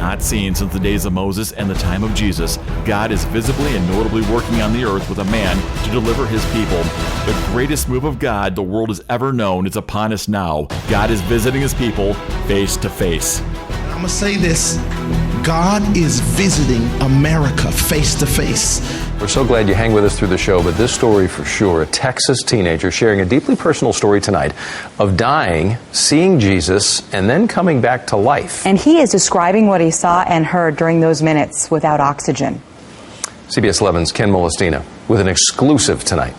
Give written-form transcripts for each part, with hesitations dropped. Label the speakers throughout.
Speaker 1: not seen since the days of Moses and the time of Jesus, God is visibly and notably working on the earth with a man to deliver his people. The greatest move of God the world has ever known is upon us now. God is visiting his people face to face.
Speaker 2: I'm going to say this. God is visiting America face to face.
Speaker 3: We're so glad you hang with us through the show, but this story for sure, a Texas teenager sharing a deeply personal story tonight of dying, seeing Jesus, and then coming back to life.
Speaker 4: And he is describing what he saw and heard during those minutes without oxygen.
Speaker 3: CBS 11's Ken Molestina with an exclusive tonight.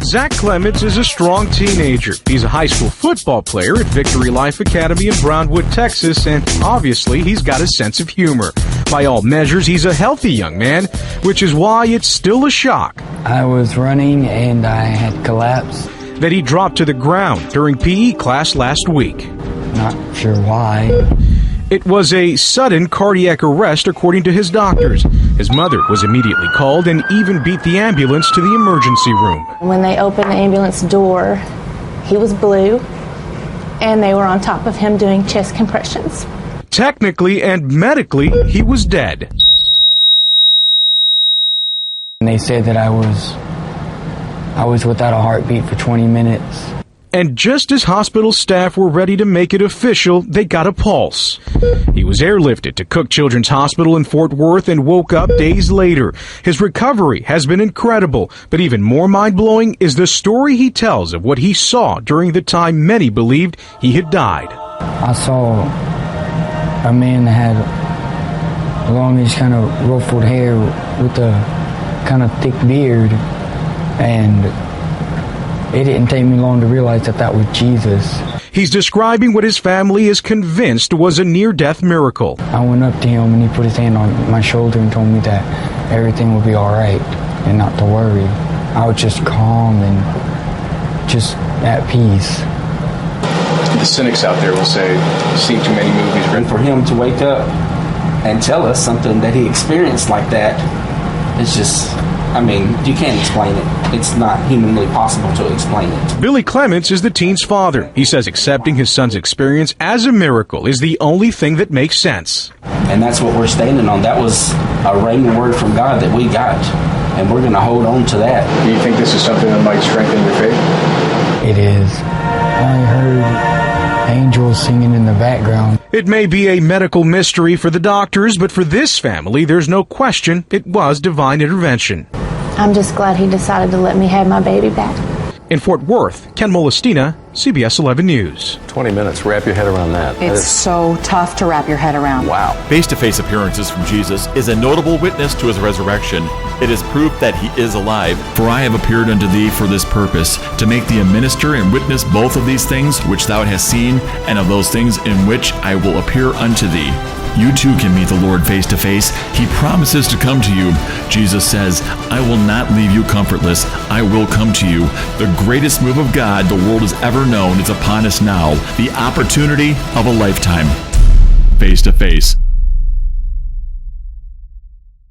Speaker 5: Zach Clements is a strong teenager. He's a high school football player at Victory Life Academy in Brownwood, Texas, and obviously he's got a sense of humor. By all measures, he's a healthy young man, which is why it's still a shock
Speaker 6: I was running and I had collapsed.
Speaker 5: that he dropped to the ground during PE class last week.
Speaker 6: Not sure why.
Speaker 5: It was a sudden cardiac arrest, according to his doctors. His mother was immediately called and even beat the ambulance to the emergency room.
Speaker 7: When they opened the ambulance door, he was blue, and they were on top of him doing chest compressions.
Speaker 5: Technically and medically, he was dead.
Speaker 6: And they said that I was without a heartbeat for 20 minutes.
Speaker 5: And just as hospital staff were ready to make it official, they got a pulse. He was airlifted to Cook Children's Hospital in Fort Worth and woke up days later. His recovery has been incredible, but even more mind-blowing is the story he tells of what he saw during the time many believed he had died.
Speaker 6: I saw a man that had longish kind of ruffled hair with a kind of thick beard, and it didn't take me long to realize that that was Jesus.
Speaker 5: He's describing what his family is convinced was a near-death miracle.
Speaker 6: I went up to him and he put his hand on my shoulder and told me that everything would be all right and not to worry. I was just calm and just at peace.
Speaker 8: The cynics out there will say, you've seen too many movies.
Speaker 9: And for him to wake up and tell us something that he experienced like that, it's just, I mean, you can't explain it. It's not humanly possible to explain it.
Speaker 5: Billy Clements is the teen's father. He says accepting his son's experience as a miracle is the only thing that makes sense.
Speaker 9: And that's what we're standing on. That was a rhema word from God that we got, and we're going to hold on to that.
Speaker 8: Do you think this is something that might strengthen your faith?
Speaker 6: It is. I heard angels singing in the background.
Speaker 5: It may be a medical mystery for the doctors, but for this family, there's no question it was divine intervention.
Speaker 7: I'm just glad he decided to let me have my baby back.
Speaker 5: In Fort Worth, Ken Molestina, CBS 11 News.
Speaker 3: 20 minutes. Wrap your head around that.
Speaker 4: It's so tough to wrap your head around.
Speaker 3: Wow.
Speaker 1: Face-to-face appearances from Jesus is a notable witness to his resurrection. It is proof that he is alive. For I have appeared unto thee for this purpose, to make thee a minister and witness both of these things which thou hast seen, and of those things in which I will appear unto thee. You too can meet the Lord face to face. He promises to come to you. Jesus says, I will not leave you comfortless. I will come to you. The greatest move of God the world has ever known is upon us now. The opportunity of a lifetime. Face to face.